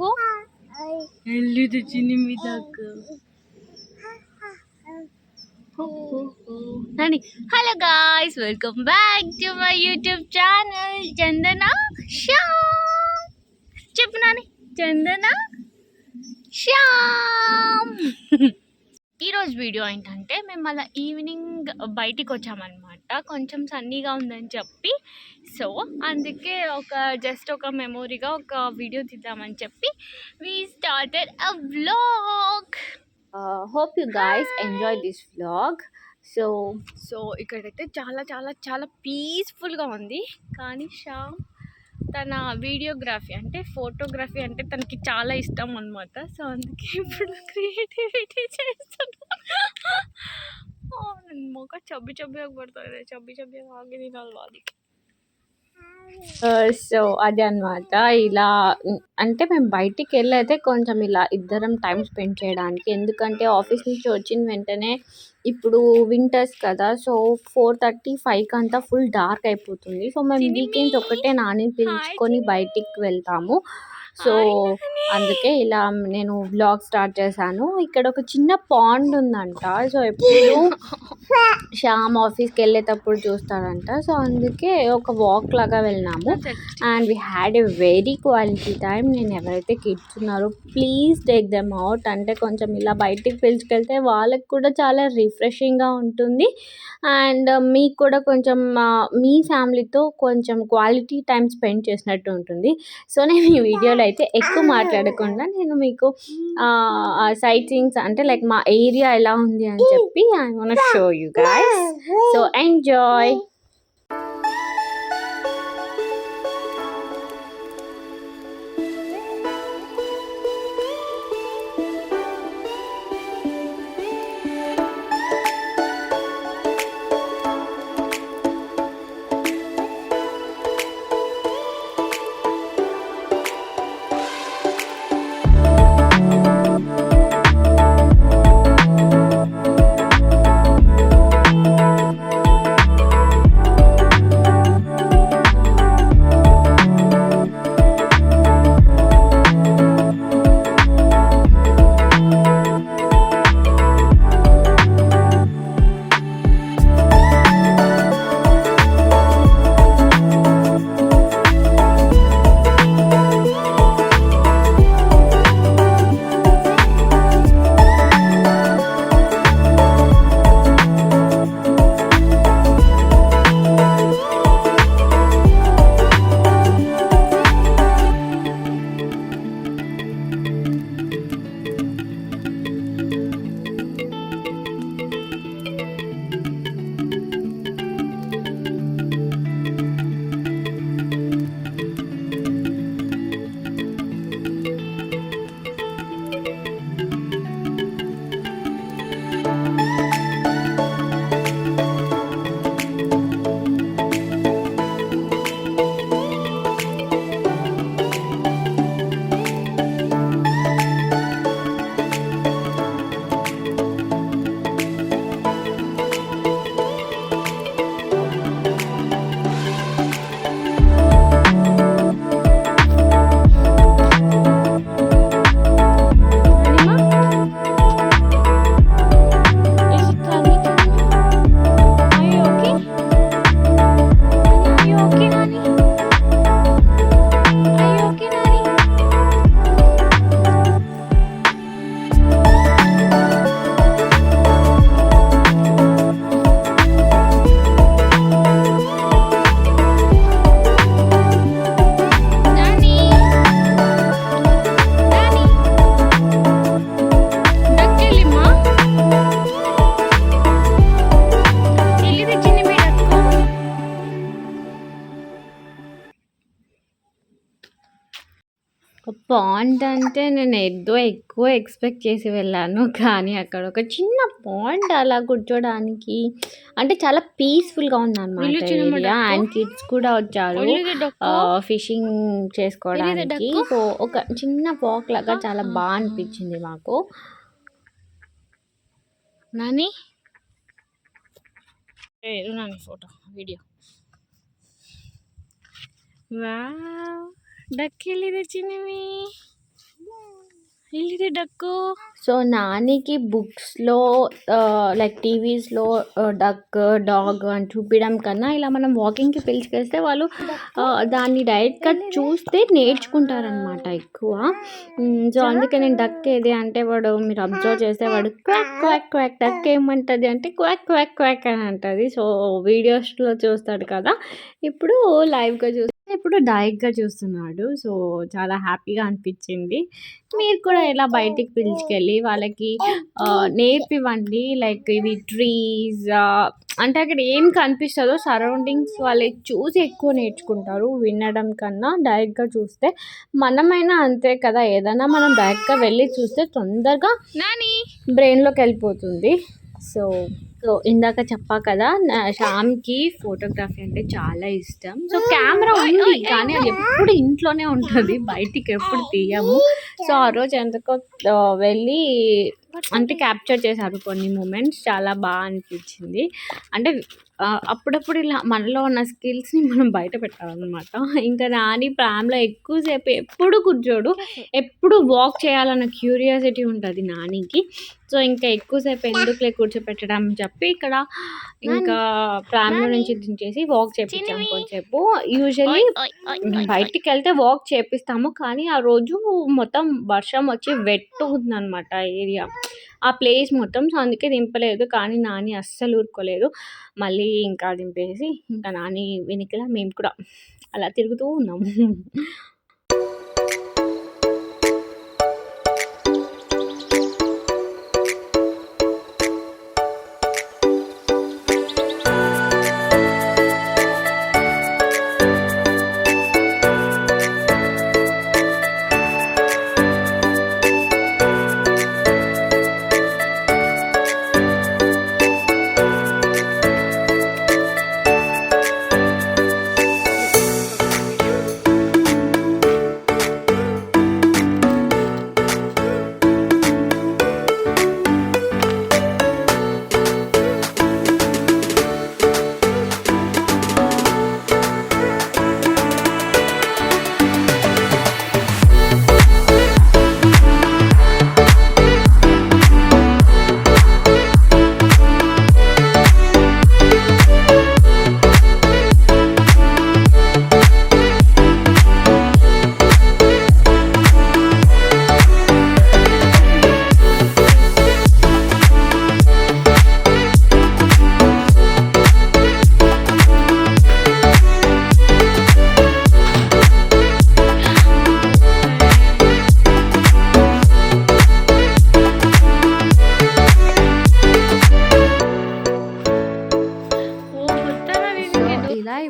దక్కు ఎల్లి తెచ్చింది మీ duck Nani. Hello guys, welcome back to my YouTube channel Chandanashyam. చెప్పు నాని, చందనాశ్యామ్. ఈరోజు వీడియో ఏంటంటే మేము అలా ఈవినింగ్ బయటికి వచ్చామన్నమాట, కొంచెం సన్నీగా ఉందని చెప్పి. సో అందుకే జస్ట్ ఒక మెమొరీగా ఒక వీడియో తీద్దామని చెప్పి we started a vlog. Hope you guys enjoy this vlog. So ఇక్కడైతే చాలా చాలా చాలా పీస్ఫుల్గా ఉంది. కానీ శ్యామ్ తన వీడియోగ్రఫీ అంటే ఫోటోగ్రఫీ అంటే తనకి చాలా ఇష్టం అనమాట. సో అందుకే ఇప్పుడు క్రియేటివిటీ చేస్తున్నా. మొక్క చబ్బిగా పడుతుంది, చబ్బిగా ఆగి తినాలి వాళ్ళకి. సో అదే అనమాట. ఇలా అంటే మేము బయటికి వెళ్ళి అయితే కొంచెం ఇలా ఇద్దరం టైం స్పెండ్ చేయడానికి, ఎందుకంటే ఆఫీస్ నుంచి వచ్చిన వెంటనే ఇప్పుడు వింటర్స్ కదా, సో 4:30-5 అంతా ఫుల్ డార్క్ అయిపోతుంది. సో మేము వీకెండ్స్ ఒకటే నాని పిలుచుకొని బయటికి వెళ్తాము. సో అందుకే ఇలా నేను వ్లాగ్ స్టార్ట్ చేశాను. ఇక్కడ ఒక చిన్న పాండ్ ఉందంట. సో ఎప్పుడు శ్యామ్ ఆఫీస్కి వెళ్ళేటప్పుడు చూస్తాడంట. సో అందుకే ఒక వాక్ లాగా వెళ్ళినాము and we had a very quality time. నేను ఎవరైతే కిడ్స్ ఉన్నారో ప్లీజ్ టేక్ దెమ్ అవుట్. అంటే కొంచెం ఇలా బయటికి పిలుచుకెళ్తే వాళ్ళకి కూడా చాలా రిఫ్రెషింగ్గా ఉంటుంది అండ్ మీకు కూడా కొంచెం మీ ఫ్యామిలీతో కొంచెం క్వాలిటీ టైం స్పెండ్ చేసినట్టు ఉంటుంది. సో నేను ఈ వీడియోలో అయితే ఎక్కువ మాట్లాడకుండా నేను మీకు సైట్ సీయింగ్స్ అంటే లైక్ మా ఏరియా ఎలా ఉంది అని చెప్పి I want to show you guys. So enjoy. Pond అంటే నేను ఏదో ఎక్కువ ఎక్స్పెక్ట్ చేసి వెళ్ళాను, కానీ అక్కడ ఒక చిన్న పాండ్ అలా కూర్చోడానికి అంటే చాలా పీస్ఫుల్గా ఉందన్నమాట ఏరియా. అండ్ కిడ్స్ కూడా వచ్చారు ఫిషింగ్ చేసుకోవడానికి. సో ఒక చిన్న వాక్ లాగా చాలా బాగా అనిపించింది మాకు. నాని ఫోటో వీడియో వావ్ డక్కెళ్ళి తెచ్చినవి. ఇది డక్కు. సో నానికి బుక్స్లో లైక్ టీవీస్లో డక్ డాగ్ అని చూపించడం కన్నా ఇలా మనం వాకింగ్కి పిలిచుకెళ్తే వాళ్ళు దాన్ని డైరెక్ట్గా చూస్తే నేర్చుకుంటారనమాట ఎక్కువ. సో అందుకే నేను డక్ ఏది అంటే వాడు మీరు అబ్జర్వ్ చేస్తే వాడు క్వాక్ క్వాక్ క్వాక్ డక్ ఏమంటుంది అంటే క్వాక్ క్వాక్ క్వాక్ అని అంటుంది. సో వీడియోస్లో చూస్తాడు కదా, ఇప్పుడు లైవ్గా ఇప్పుడు డైరెక్ట్గా చూస్తున్నాడు. సో చాలా హ్యాపీగా అనిపించింది. మీరు కూడా ఇలా బయటికి పిలుచుకెళ్ళి వాళ్ళకి నేర్పివ్వండి. లైక్ ఇవి ట్రీస్ అంటే అక్కడ ఏం కనిపిస్తుందో సరౌండింగ్స్ వాళ్ళకి చూసి ఎక్కువ నేర్చుకుంటారు వినడం కన్నా. డైరెక్ట్గా చూస్తే మనమైనా అంతే కదా, ఏదైనా మనం డైరెక్ట్గా వెళ్ళి చూస్తే తొందరగా బ్రెయిన్లోకి వెళ్ళిపోతుంది. సో ఇందాక చెప్పా కదా, శ్యామ్కి ఫోటోగ్రఫీ అంటే చాలా ఇష్టం. సో కెమెరా ఉంది కానీ అది ఎప్పుడు ఇంట్లోనే ఉంటుంది, బయటికి ఎప్పుడు తీయము. సో ఆ రోజు ఎందుకో వెళ్ళి అంటే క్యాప్చర్ చేశారు కొన్ని మూమెంట్స్, చాలా బాగా అనిపించింది. అంటే అప్పుడప్పుడు ఇలా మనలో ఉన్న స్కిల్స్ని మనం బయట పెట్టాలన్నమాట. ఇంకా నాని ప్లాన్లో ఎక్కువసేపు ఎప్పుడు కూర్చోడు, ఎప్పుడు వాక్ చేయాలన్న క్యూరియాసిటీ ఉంటుంది నానికి. సో ఇంకా ఎక్కువసేపు ఎందుకులే కూర్చోపెట్టడం చెప్పి ఇక్కడ ఇంకా ప్లాన్లో నుంచి దించేసి వాక్ చేపించాము కొంచెంసేపు. యూజువల్లీ బయటికి వెళ్తే వాక్ చేపిస్తాము కానీ ఆ రోజు మొత్తం వర్షం వచ్చి వెట్ ఉందన్నమాట ఏరియా, ఆ ప్లేస్ మొత్తం. సో అందుకే దింపలేదు, కానీ నాని అస్సలు ఊరుకోలేదు. మళ్ళీ ఇంకా దింపేసి ఇంకా నాని వెనుకలా మేము కూడా అలా తిరుగుతూ ఉన్నాము.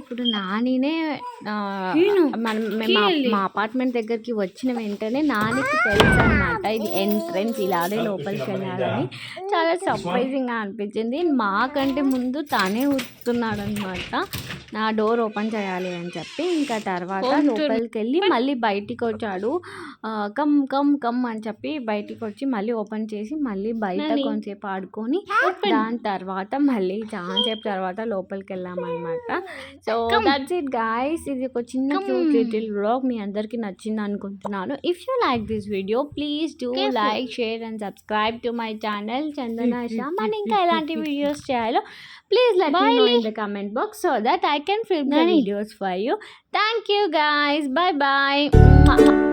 ఇప్పుడు నానినే మా అపార్ట్మెంట్ దగ్గరికి వచ్చిన వెంటనే నానికి తెలుసు అనమాట ఇది ఎంట్రెన్స్, ఇలాగే లోపలికి వెళ్ళాలని. చాలా సర్ప్రైజింగ్గా అనిపించింది. మాకంటే ముందు తానే ఉరుకుతున్నాడు అనమాట, నా డోర్ ఓపెన్ చేయాలి అని చెప్పి. ఇంకా తర్వాత లోపలికి వెళ్ళి మళ్ళీ బయటికి వచ్చాడు. కమ్ కమ్ కమ్ అని చెప్పి బయటికి వచ్చి మళ్ళీ ఓపెన్ చేసి మళ్ళీ బయట కొంచెంసేపు ఆడుకొని దాని తర్వాత మళ్ళీ చాలాసేపు తర్వాత లోపలికి వెళ్ళామన్నమాట. సో దట్స్ ఇట్ గైస్, ఇది ఒక చిన్న క్యూట్ లిటిల్ వ్లాగ్. మీ అందరికీ నచ్చింది అనుకుంటున్నాను. If you like this video please do like, share and subscribe to my channel Chandanashyam. And ఇంకా ఎలాంటి వీడియోస్ చేయాలో please let me know in the comment box so that I can film the videos for you. Thank you guys, bye bye.